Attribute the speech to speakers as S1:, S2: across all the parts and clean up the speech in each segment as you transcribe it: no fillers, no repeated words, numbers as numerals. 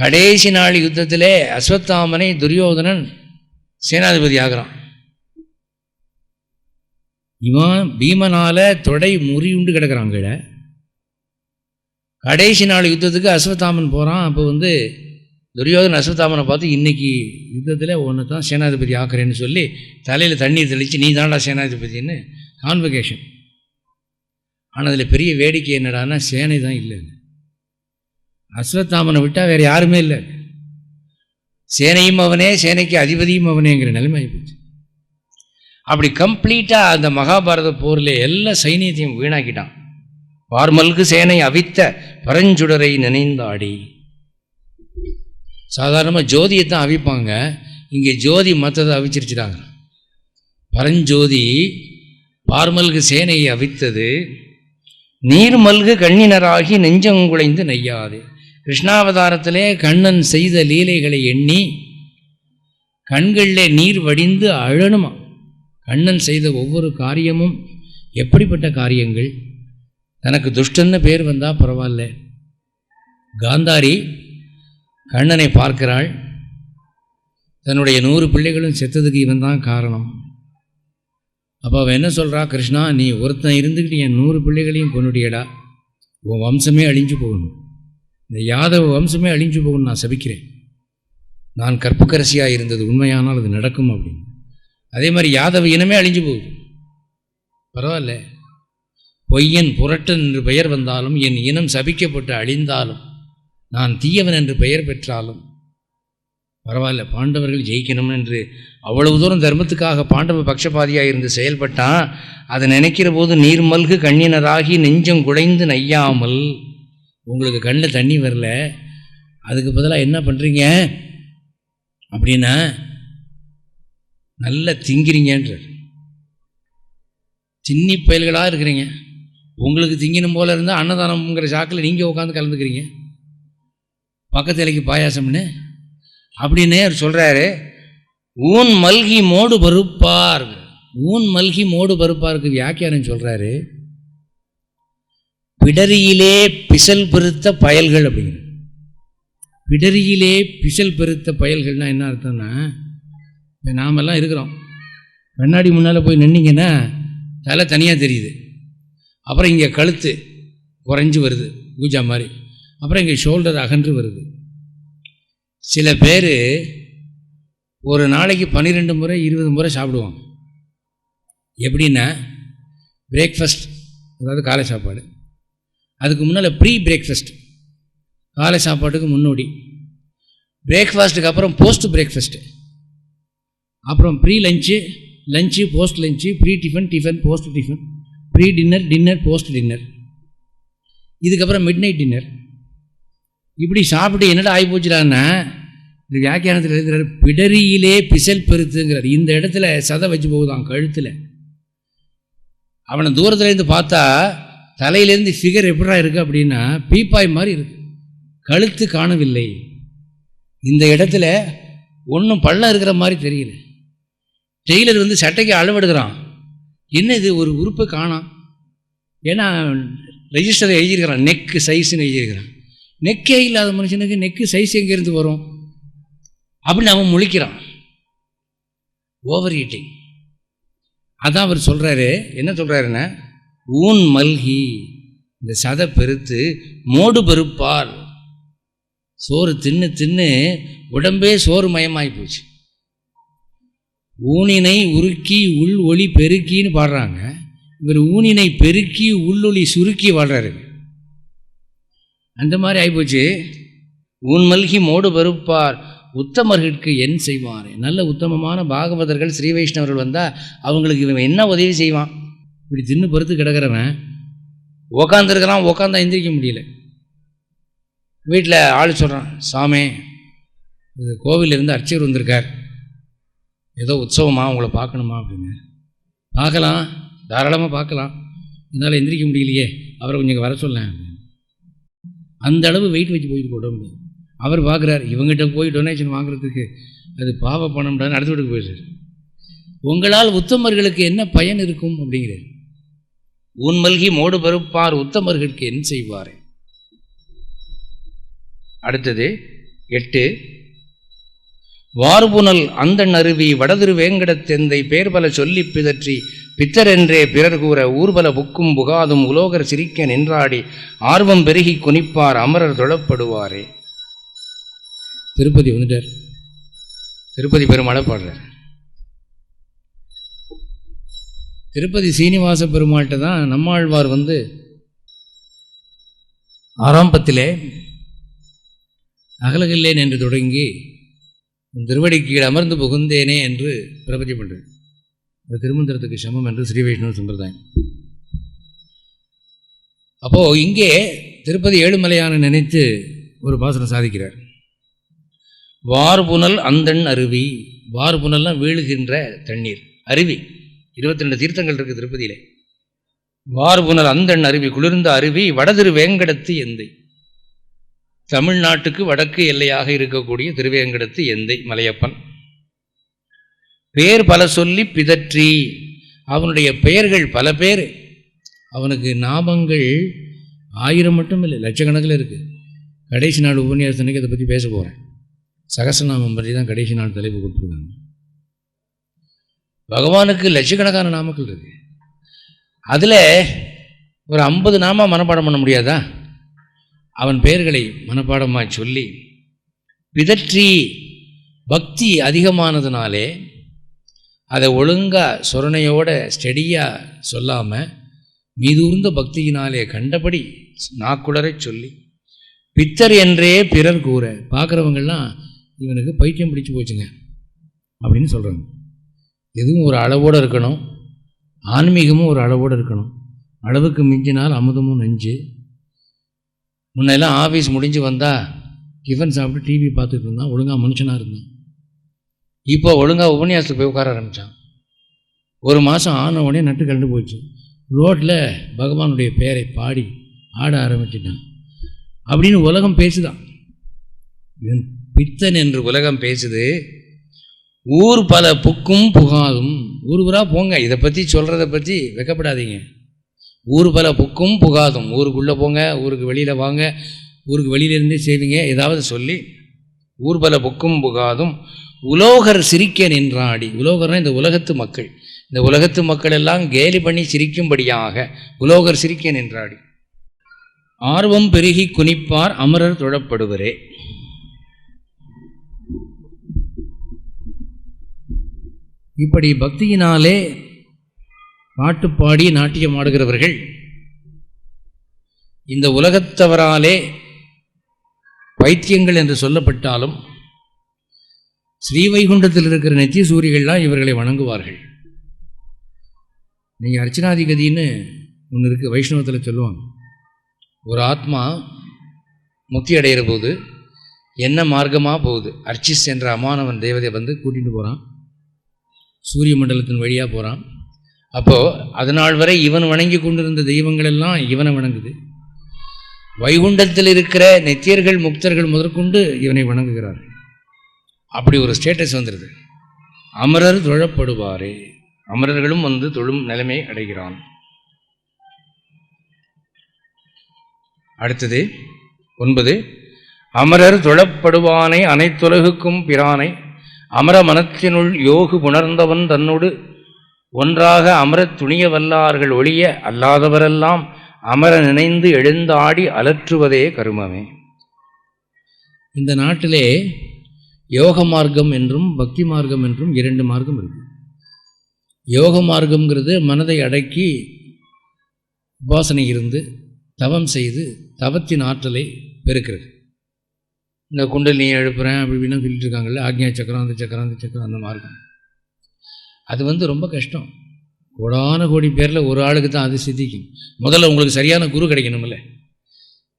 S1: கடைசி நாள் யுத்தத்திலே அஸ்வத்தாமனை துரியோதனன் சேனாதிபதி ஆகிறான். இவன் பீமனால தொடை முறியுண்டு கிடக்கிறான் கீழே. கடைசி நாள் யுத்தத்துக்கு அஸ்வத்தாமன் போகிறான். அப்போ துரியோதனன் அஸ்வத்தாமனை பார்த்து, இன்னைக்கு யுத்தத்தில் ஒன்று தான் சேனாதிபதி ஆக்குறேன்னு சொல்லி தலையில் தண்ணீர் தெளித்து, நீ தாண்டா சேனாதிபதினு கான்வகேஷன். ஆனால் அதில் பெரிய வேடிக்கை என்னடான்னா, சேனை தான் இல்லை. அஸ்வத்தாமனை விட்டால் வேறு யாருமே இல்லை. சேனையும் அவனே, சேனைக்கு அதிபதியும் அவனேங்கிற நிலைமை ஆகிப்போச்சு. அப்படி கம்ப்ளீட்டாக அந்த மகாபாரத போரில் எல்லா சைனியத்தையும் வீணாக்கிட்டான். பார்மல்கு சேனை அவித்த பரஞ்சுடரை நினைந்தாடி. சாதாரணமாக ஜோதியை தான் அவிப்பாங்க, இங்கே ஜோதி மற்றதை அவிச்சிருச்சுட்டாங்க. பரஞ்சோதி பார்மல்கு சேனையை அவித்தது, நீர்மல்கு கண்ணினராகி நெஞ்சங்குலைந்து நெய்யாது. கிருஷ்ணாவதாரத்திலே கண்ணன் செய்த லீலைகளை எண்ணி கண்களிலே நீர் வடிந்து அழணுமா. கண்ணன் செய்த ஒவ்வொரு காரியமும் எப்படிப்பட்ட காரியங்கள். தனக்கு துஷ்டன்னு பேர் வந்தால் பரவாயில்ல. காந்தாரி கண்ணனை பார்க்கிறாள். தன்னுடைய 100 பிள்ளைகளும் செத்ததுக்கு இவன் தான் காரணம். அப்போ அவன் என்ன சொல்கிறா, கிருஷ்ணா நீ ஒருத்தன் இருந்துக்கிட்டு என் 100 பிள்ளைகளையும் கொன்னுட்டியடா, உன் வம்சமே அழிஞ்சு போகணும், இந்த யாதவ வம்சமே அழிஞ்சு போகணும் நான் சபிக்கிறேன். நான் கற்புக்கரசியாக இருந்தது உண்மையானால் அது நடக்கும் அப்படின்னு. அதே மாதிரி யாதவ இனமே அழிஞ்சு போகுது. பரவாயில்ல, பொய்யன் புரட்டன் என்று பெயர் வந்தாலும், என் இனம் சபிக்கப்பட்டு அழிந்தாலும், நான் தீயவன் என்று பெயர் பெற்றாலும் பரவாயில்ல, பாண்டவர்கள் ஜெயிக்கணும் என்று அவ்வளவு தூரம் தர்மத்துக்காக பாண்டவ பட்சபாதியாக இருந்து செயல்பட்டான். அதை நினைக்கிற போது நீர்மல்கு கண்ணினராகி நெஞ்சம் குடைந்து நையாமல். உங்களுக்கு கண்ணில் தண்ணி வரல, அதுக்கு பதிலாக என்ன பண்ணுறீங்க அப்படின்னா, நல்லா திங்கிறீங்கன்றார். தின்னி பயல்களாக இருக்கிறீங்க. உங்களுக்கு திங்கினும் போல இருந்தால் அன்னதானம்ங்கிற சாக்கில் நீங்கள் உட்காந்து கலந்துக்கிறீங்க, பக்கத்து இலைக்கு பாயாசம்னு அப்படின்னு சொல்கிறாரு. ஊன் மல்கி மோடு பருப்பார். ஊன் மல்கி மோடு பருப்பாருக்கு வியாக்கியானம் சொல்கிறாரு, பிடரியிலே பிசல் பெருத்த பயல்கள் அப்படிங்கிற. பிடரியிலே பிசல் பெருத்த பயல்கள்னால் என்ன அர்த்தம்னா, இப்போ நாமெல்லாம் இருக்கிறோம், கண்ணாடி முன்னால் போய் நின்னீங்கன்னா தலை தனியாக தெரியுது, அப்புறம் இங்கே கழுத்து குறைஞ்சி வருது பூஜா மாதிரி, அப்புறம் இங்கே ஷோல்டர் அகன்று வருது. சில பேர் ஒரு நாளைக்கு 12 முறை 20 முறை சாப்பிடுவாங்க. எப்படின்னா, பிரேக்ஃபாஸ்ட் அதாவது காலை சாப்பாடு, அதுக்கு முன்னால் ப்ரீ பிரேக்ஃபாஸ்ட் காலை சாப்பாட்டுக்கு முன்னோடி, பிரேக்ஃபாஸ்ட்டுக்கு அப்புறம் போஸ்ட் பிரேக்ஃபாஸ்ட்டு, அப்புறம் pre lunch, lunch post lunch, pre tiffin, tiffin post tiffin, pre dinner, dinner post dinner, இதுக்கப்புறம் மிட் நைட் டின்னர். இப்படி சாப்பிட்டு என்னடா ஆகி போச்சுடான்னா, இந்த வியாக்கியானத்தில் எழுதுகிறார், பிடரியிலே பிசல் பெருத்துங்கிறார். இந்த இடத்துல சதை வச்சு போகுதான் கழுத்தில். அவனை தூரத்துலேருந்து பார்த்தா தலையிலேருந்து ஃபிகர் எப்படா இருக்குது அப்படின்னா, பீப்பாய் மாதிரி இருக்கு, கழுத்து காணவில்லை. இந்த இடத்துல ஒன்றும் பள்ளம் இருக்கிற மாதிரி தெரியல. டெய்லர் சட்டைக்கு அளவெடுக்கிறான், என்ன இது ஒரு உறுப்பை காணாம். ஏன்னா ரெஜிஸ்டரை எழுதியிருக்கிறான், நெக்கு சைஸ்ன்னு எழுதியிருக்கிறான். நெக்கே இல்லாத மனுஷனுக்கு நெக்கு சைஸ் எங்கேருந்து வரும் அப்படின்னு அவன் முழிக்கிறான். Over eating. அதான் அவர் சொல்கிறாரு, என்ன சொல்கிறாருன்னா, ஊன் மல்கி, இந்த சதை பெருத்து மோடு பெருப்பால், சோறு தின்னு தின்னு உடம்பே சோறு மயமாகி போச்சு. ஊனினை உருக்கி உள் ஒளி பெருக்கின்னு பாடுறாங்க, இவர் ஊனினை பெருக்கி உள்ளொளி சுருக்கி வாழ்றாரு. அந்த மாதிரி ஆகிப்போச்சு. ஊன் மல்கி மோடு பெருப்பார் உத்தமர்களுக்கு என் செய்வார். நல்ல உத்தமமான பாகவதர்கள் ஸ்ரீ வைஷ்ணவர்கள் வந்தால் அவங்களுக்கு இவன் என்ன உதவி செய்வான். இப்படி தின்னு பருத்து கிடக்கிறவன் உக்காந்துருக்கிறான், உக்காந்தா எந்திரிக்க முடியல. வீட்டில் ஆள் சொல்கிறான், சாமி இது கோவிலிருந்து அர்ச்சகர் வந்திருக்கார், ஏதோ உற்சவமா உங்களை பார்க்கணுமா அப்படின்னு. பார்க்கலாம், தாராளமாக பார்க்கலாம், என்னால் எந்திரிக்க முடியலையே, அவரை கொஞ்சம் வர சொல்ல. அந்த அளவு வெயிட் வச்சு போயிட்டு உடம்பு. அவர் பார்க்குறாரு, இவங்ககிட்ட போய் டொனேஷன் வாங்குறதுக்கு அது பாவ பணம்டான்னு அடுத்த வீட்டுக்கு போயிடுறாரு. உங்களால் உத்தமர்களுக்கு என்ன பயன் இருக்கும் அப்படிங்கிறார். ஊன் மல்கி மோடு பருப்பார் உத்தமர்களுக்கு என் செய்வார். அடுத்தது 8 வார்புனல் அந்தன் அருவி வடதிரு வேங்கடத்தெந்தை பேர் பல சொல்லி பிதற்றி பித்தரென்றே பிறர் கூற ஊர்பல புக்கும் புகாதும் உலோகர் சிரிக்க நின்றாடி ஆர்வம் பெருகி குனிப்பார் அமரர் தொழப்படுவாரே. திருப்பதி வந்துட்டார். திருப்பதி பெருமாளை பாடுறார். திருப்பதி சீனிவாச பெருமாள்கிட்ட தான் நம்மாழ்வார் வந்து ஆரம்பத்திலே அகலகில்லேன் என்று தொடங்கி திருவடிக்கு கீழ் அமர்ந்து புகுந்தேனே என்று பிரபஞ்சம் பண்ணுறது. அது திருமந்திரத்துக்கு சமம் என்று ஸ்ரீ வைஷ்ணவ சம்பிரதாயம். அப்போது இங்கே திருப்பதி ஏழுமலையான நினைத்து ஒரு பாசனம் சாதிக்கிறார். வார்புனல் அந்தன் அருவி. வார்புனல்லாம் வீழுகின்ற தண்ணீர் அருவி. 22 தீர்த்தங்கள் இருக்குது திருப்பதியிலே. வார்புனல் அந்தன் அருவி குளிர்ந்த அருவி வடதிரு வேங்கடத்து எந்தை. தமிழ்நாட்டுக்கு வடக்கு எல்லையாக இருக்கக்கூடிய திருவேங்கடத்து எந்தை மலையப்பன். பேர் பல சொல்லி பிதற்றி. அவனுடைய பெயர்கள் பல பேர். அவனுக்கு நாமங்கள் 1000 மட்டும் இல்லை, லட்சக்கணக்கில் இருக்குது. கடைசி நாள் உபன்யாசனைக்கு அதை பற்றி பேச போகிறேன். சகசநாமம் பற்றி தான் கடைசி நாள் தலைப்பு கொடுத்துருக்காங்க. பகவானுக்கு லட்சக்கணக்கான நாமக்கள் இருக்கு. அதில் ஒரு 50 நாம மனப்பாடம் பண்ண முடியாதா? அவன் பெயர்களை மனப்பாடமாக சொல்லி பிதற்றி பக்தி அதிகமானதுனாலே அதை ஒழுங்காக சொரணையோட ஸ்டெடியாக சொல்லாமல் மீதூர்ந்த பக்தியினாலே கண்டபடி நாக்குளரை சொல்லி பித்தர் என்றே பிறர் கூற. பார்க்குறவங்கெல்லாம் இவனுக்கு பைத்தியம் பிடிச்சி போச்சுங்க அப்படின்னு சொல்கிறாங்க. எதுவும் ஒரு அளவோடு இருக்கணும், ஆன்மீகமும் ஒரு அளவோடு இருக்கணும். அளவுக்கு மிஞ்சினால் அமுதமும் நெஞ்சு. முன்னெல்லாம் ஆஃபீஸ் முடிஞ்சு வந்தால் டிஃபன் சாப்பிட்டு டிவி பார்த்துட்டு இருந்தான், ஒழுங்காக மனுஷனாக இருந்தான். இப்போ ஒழுங்காக உபன்யாசத்துக்கு போய் உட்கார ஆரம்பித்தான். ஒரு மாதம் ஆன உடனே நட்டு கண்டு போச்சு. ரோட்டில் பகவானுடைய பெயரை பாடி ஆட ஆரம்பிச்சிட்டான் அப்படின்னு உலகம் பேசுதான். இவன் பித்தன் என்று உலகம் பேசுது. ஊர் பல புக்கும் புகாதும். ஊர் ஊராக போங்க, இதை பற்றி சொல்கிறத பற்றி வெக்கப்படாதீங்க. ஊர் பல புக்கும் புகாதும். ஊருக்குள்ளே போங்க, ஊருக்கு வெளியில் வாங்க, ஊருக்கு வெளியிலேருந்தே செய்வீங்க ஏதாவது சொல்லி ஊர் பல புக்கும் புகாதும் உலோகர் சிரிக்க நின்றாடி. உலோகர்னால் இந்த உலகத்து மக்கள். இந்த உலகத்து மக்கள் எல்லாம் கேலி பண்ணி சிரிக்கும்படியாக உலோகர் சிரிக்க நின்றாடி ஆர்வம் பெருகி குனிப்பார் அமரர் தொழப்படுவரே. இப்படி பக்தியினாலே பாட்டு பாடி நாட்டியம் ஆடுகிறவர்கள் இந்த உலகத்தவராலே பைத்தியங்கள் என்று சொல்லப்பட்டாலும் ஸ்ரீவைகுண்டத்தில் இருக்கிற நெத்தி சூரிகள்லாம் இவர்களை வணங்குவார்கள். நீங்கள் அர்ச்சனாதிகதின்னு ஒன்று இருக்குது, வைஷ்ணவத்தில் சொல்லுவாங்க. ஒரு ஆத்மா முக்தி அடைகிற போது என்ன மார்க்கமாக போகுது, அர்ச்சிஸ் என்ற அமானவன் தேவதை வந்து கூட்டிகிட்டு போகிறான், சூரிய மண்டலத்தின் வழியாக போகிறான். அப்போது அதனால் வரை இவன் வணங்கி கொண்டிருந்த தெய்வங்கள் எல்லாம் இவனை வணங்குது. வைகுண்டத்தில் இருக்கிற நித்தியர்கள் முக்தர்கள் முதற்கொண்டு இவனை வணங்குகிறார்கள். அப்படி ஒரு ஸ்டேட்டஸ் வந்துடுது. அமரர் தொழப்படுவாரே. அமரர்களும் வந்து தொழும் நிலைமை அடைகிறான். அடுத்தது 9 அமரர் தொழப்படுவானை அனைத்துலகுக்கும் பிரானை அமர மனத்தினுள் யோகு புணர்ந்தவன் தன்னோடு ஒன்றாக அமரத் துணிய வல்லார்கள் ஒழிய அல்லாதவரெல்லாம் அமர நினைந்து எழுந்தாடி அலற்றுவதே கருமமே. இந்த நாட்டிலே யோக மார்க்கம் என்றும் பக்தி மார்க்கம் என்றும் 2 மார்க்கம் இருக்கு. யோக மார்க்கம்ங்கிறது மனதை அடக்கி உபாசனை இருந்து தவம் செய்து தவத்தின் ஆற்றலை பெருக்கிறது. இந்த குண்டலினி எழுப்புறேன் அப்படி இப்படின்னா சொல்லிட்டு இருக்காங்கல்ல, ஆக்ஞா சக்கரம் அந்த சக்கரம் அந்த சக்கரம் அந்த மார்க்கம். அது வந்து ரொம்ப கஷ்டம். கோடான கோடி பேரில் ஒரு ஆளுக்கு தான் அது சித்திக்கும். முதல்ல உங்களுக்கு சரியான குரு கிடைக்கணும்ல.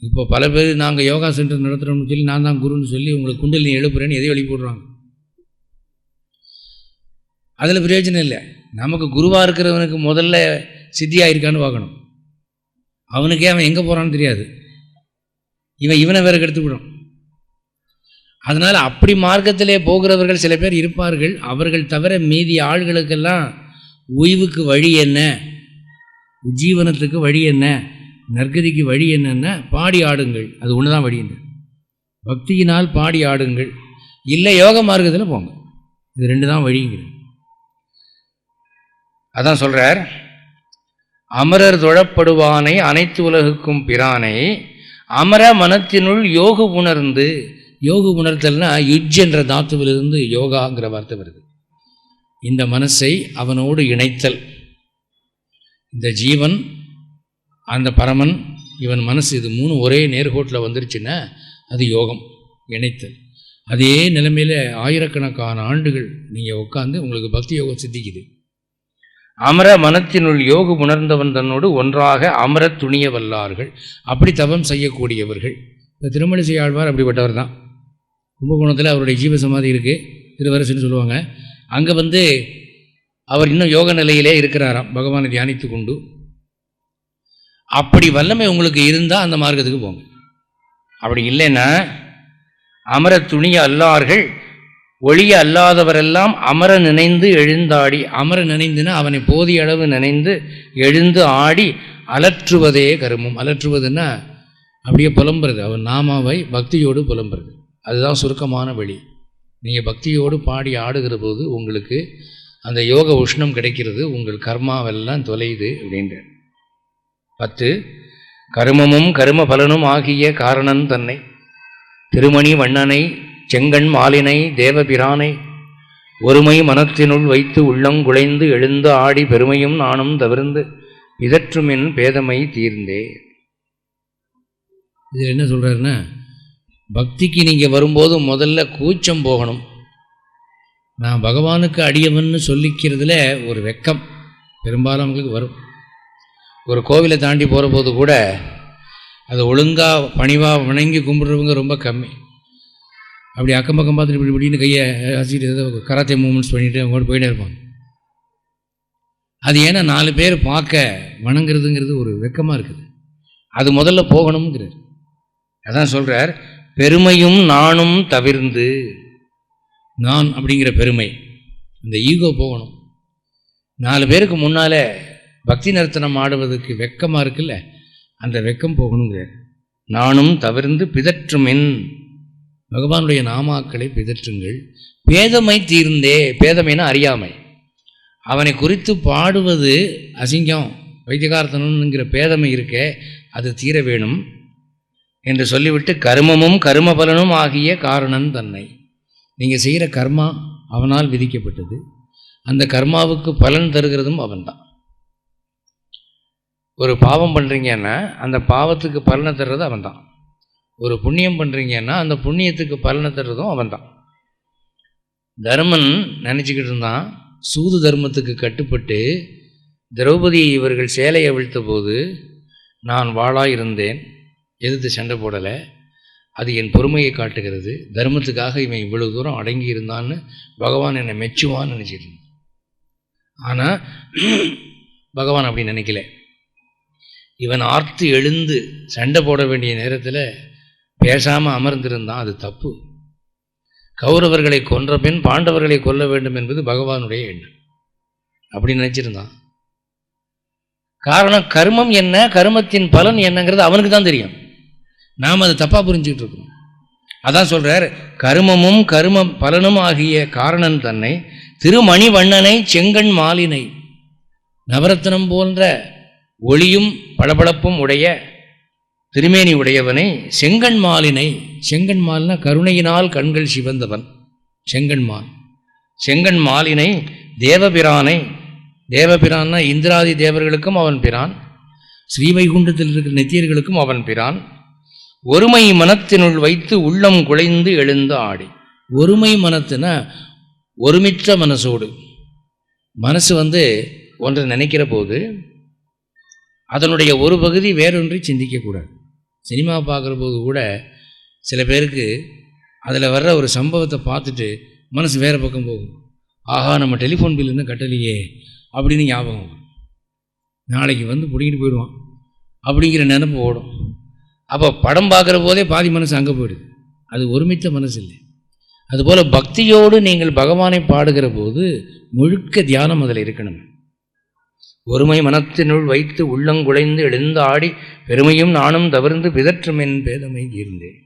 S1: இப்போ பல பேர் நாங்கள் யோகா சென்டர் நடத்துகிறோம்னு சொல்லி நான் தான் குருன்னு சொல்லி உங்களுக்கு குண்டலினி எழுப்புறேன்னு எதையும் எழுப்பி விடுறாங்க. அதில் பிரயோஜனம் இல்லை. நமக்கு குருவாக இருக்கிறவனுக்கு முதல்ல சித்தியாக இருக்கான்னு பார்க்கணும். அவனுக்கே அவன் எங்கே போகிறான்னு தெரியாது. இவனை வேற கெடுத்து விடும். அதனால் அப்படி மார்க்கத்திலே போகிறவர்கள் சில பேர் இருப்பார்கள். அவர்கள் தவிர மீதி ஆள்களுக்கெல்லாம் ஓய்வுக்கு வழி என்ன, உஜ்ஜீவனத்துக்கு வழி என்ன, நற்கதிக்கு வழி என்னென்ன பாடி ஆடுங்கள், அது ஒன்று தான் வழி என்ன. பக்தியினால் பாடி ஆடுங்கள், இல்லை யோக மார்க்கத்தில் போங்க. இது 2 தான் வழிங்கிறது. அதான் சொல்கிறார், அமரர் தொழப்படுவானை அனைத்து உலகுக்கும் பிரானை அமர மனத்தினுள் யோகு உணர்ந்து. யோகு உணர்த்தல்னா யுஜ் என்ற தாத்துவிலிருந்து யோகாங்கிற வார்த்தை வருது. இந்த மனசை அவனோடு இணைத்தல். இந்த ஜீவன், அந்த பரமன், இவன் மனசு, இது 3 ஒரே நேர்கோட்டில் வந்துருச்சுன்னா அது யோகம், இணைத்தல். அதே நிலைமையில் ஆயிரக்கணக்கான ஆண்டுகள் நீங்கள் உட்காந்து உங்களுக்கு பக்தி யோகம் சித்திக்குது. அமர மனத்தினுள் யோகு உணர்ந்தவன் தன்னோடு ஒன்றாக அமர துணிய வல்லார்கள். அப்படி தவம் செய்யக்கூடியவர்கள். இந்த திருமணிசை ஆழ்வார் அப்படிப்பட்டவர் தான். கும்பகோணத்தில் அவருடைய ஜீவசமாதி இருக்குது, திருவரசுன்னு சொல்லுவாங்க. அங்கே அவர் இன்னும் யோக நிலையிலே இருக்கிறாராம், பகவானை தியானித்து கொண்டு. அப்படி வல்லமை உங்களுக்கு இருந்தால் அந்த மார்க்கத்துக்கு போங்க. அப்படி இல்லைன்னா அமர துணிய அல்லார்கள் ஒளிய அல்லாதவரெல்லாம் அமர நினைந்து எழுந்தாடி. அமர நினைந்துன்னா அவனை போதிய அளவு நினைந்து எழுந்து ஆடி அலற்றுவதே கருமம். அலற்றுவதுன்னா அப்படியே புலம்புறது, அவன் நாமாவை பக்தியோடு புலம்புறது. அதுதான் சுருக்கமான வழி. நீங்கள் பக்தியோடு பாடி ஆடுகிற போது உங்களுக்கு அந்த யோக உஷ்ணம் கிடைக்கிறது, உங்கள் கர்மாவெல்லாம் தொலையுது அப்படின்ற. 10 கருமமும் கரும பலனும் ஆகிய காரணன் தன்னை திருமணி வண்ணனை செங்கண் மாலினை தேவபிரானை ஒருமை மனத்தினுள் வைத்து உள்ளங்குழைந்து எழுந்து ஆடி பெருமையும் நானும் தவிர்ந்து இதற்றுமின் பேதமை தீர்ந்தே. இதில் என்ன சொல்கிறாருன்னா, பக்திக்கு நீங்கள் வரும்போது முதல்ல கூச்சம் போகணும். நான் பகவானுக்கு அடியவன்னு சொல்லிக்கிறதுல ஒரு வெக்கம் பெரும்பாலும் அவங்களுக்கு வரும். ஒரு கோவிலை தாண்டி போகிற போது கூட அது ஒழுங்காக பணிவாக வணங்கி கும்பிட்றவங்க ரொம்ப கம்மி. அப்படி அக்கம் பக்கம் பார்த்துட்டு இப்படி இப்படின்னு கையை அசிட்டு ஏதோ கராத்தே மூமெண்ட்ஸ் பண்ணிவிட்டு அவங்க கூட போயிட்டே இருப்பாங்க. அது ஏன்னா 4 பேர் பார்க்க வணங்குறதுங்கிறது ஒரு வெக்கமாக இருக்குது. அது முதல்ல போகணுங்கிறார். அதான் சொல்கிறார், பெருமையும் நானும் தவிர்ந்து. நான் அப்படிங்கிற பெருமை, இந்த ஈகோ போகணும். 4 பேருக்கு முன்னால் பக்தி நர்த்தனம் ஆடுவதற்கு வெக்கமாக இருக்குல்ல, அந்த வெக்கம் போகணுங்கிறார். நானும் தவிர்ந்து பிதற்றுமின், பகவானுடைய நாமாக்களை பிதற்றுங்கள். பேதமை தீர்ந்தே. பேதமைனா அறியாமை. அவனை குறித்து பாடுவது அசிங்கம், வைத்தியகார்த்தனங்கிற பேதமை இருக்கே, அது தீர வேணும் என்று சொல்லிவிட்டு கர்மமும் கர்ம பலனும் ஆகிய காரணன் தன்னை. நீங்கள் செய்கிற கர்மா அவனால் விதிக்கப்பட்டது, அந்த கர்மாவுக்கு பலன் தருகிறதும் அவன்தான். ஒரு பாவம் பண்ணுறீங்கன்னா அந்த பாவத்துக்கு பலனை தர்றது அவன்தான். ஒரு புண்ணியம் பண்ணுறீங்கன்னா அந்த புண்ணியத்துக்கு பலனை தர்றதும் அவன்தான். தர்மன் நினச்சிக்கிட்டு இருந்தான், சூது தர்மத்துக்கு கட்டுப்பட்டு திரௌபதியை இவர்கள் சேலையை அவிழ்த்த போது நான் வாளாக இருந்தேன், எதிர்த்து சண்டை போடலை, அது என் பொறுமையை காட்டுகிறது, தர்மத்துக்காக இவன் இவ்வளவு தூரம் அடங்கி இருந்தான்னு பகவான் என்னை மெச்சுவான்னு நினச்சிட்டு இருந்தான். ஆனால் பகவான் அப்படி நினைக்கல. இவன் ஆர்த்து எழுந்து சண்டை போட வேண்டிய நேரத்தில் பேசாமல் அமர்ந்திருந்தான், அது தப்பு. கௌரவர்களை கொன்ற பின் பாண்டவர்களை கொல்ல வேண்டும் என்பது பகவானுடைய எண்ணம். அப்படி நினச்சிருந்தான். காரணம் கர்மம் என்ன, கர்மத்தின் பலன் என்னங்கிறது அவனுக்கு தான் தெரியும். நாம் அதை தப்பாக புரிஞ்சுக்கிட்டு இருக்கோம். அதான் சொல்கிறார், கர்மமும் கர்ம பலனும் ஆகிய காரணன் தன்னை திருமணி வண்ணனை செங்கண் மாலினை. நவரத்னம் போன்ற ஒளியும் பளபளப்பும் உடைய திருமேனி உடையவனை செங்கண் மாலினை. செங்கண் மால்னா கருணையினால் கண்கள் சிவந்தவன் செங்கண்மால். செங்கண் மாலினை தேவபிரானை. தேவபிரான்னா இந்திராதி தேவர்களுக்கும் அவன் பிரான், ஸ்ரீவைகுண்டத்தில் இருக்கிற நித்தியர்களுக்கும் அவன் பிரான். ஒருமை மனத்தினுள் வைத்து உள்ளம் குலைந்து எழுந்து ஆடி. ஒருமை மனத்துனா ஒருமித்த மனசோடு. மனசு ஒன்றை நினைக்கிற போது அதனுடைய ஒரு பகுதி வேறொன்றை சிந்திக்கக்கூடாது. சினிமா பார்க்குற போது கூட சில பேருக்கு அதில் வர்ற ஒரு சம்பவத்தை பார்த்துட்டு மனசு வேறு பக்கம் போகும். ஆஹா, நம்ம டெலிஃபோன் பில் இன்னும் கட்டலையே அப்படின்னு ஞாபகம். நாளைக்கு பிடிக்கிட்டு போயிடுவான் அப்படிங்கிற நினைப்பு ஓடும். அப்போ படம் பார்க்குற போதே பாதி மனசு அங்கே போயிடுது. அது ஒருமித்த மனசு இல்லை. அதுபோல் பக்தியோடு நீங்கள் பகவானை பாடுகிற போது முழுக்க தியானம் அதில் இருக்கணும். ஒருமை மனத்தினுள் வைத்து உள்ளங்குழைந்து எழுந்து ஆடி பெருமையும் நானும் தவிர்ந்து பிதற்றுமென் பேதமை தீர்ந்தேன்.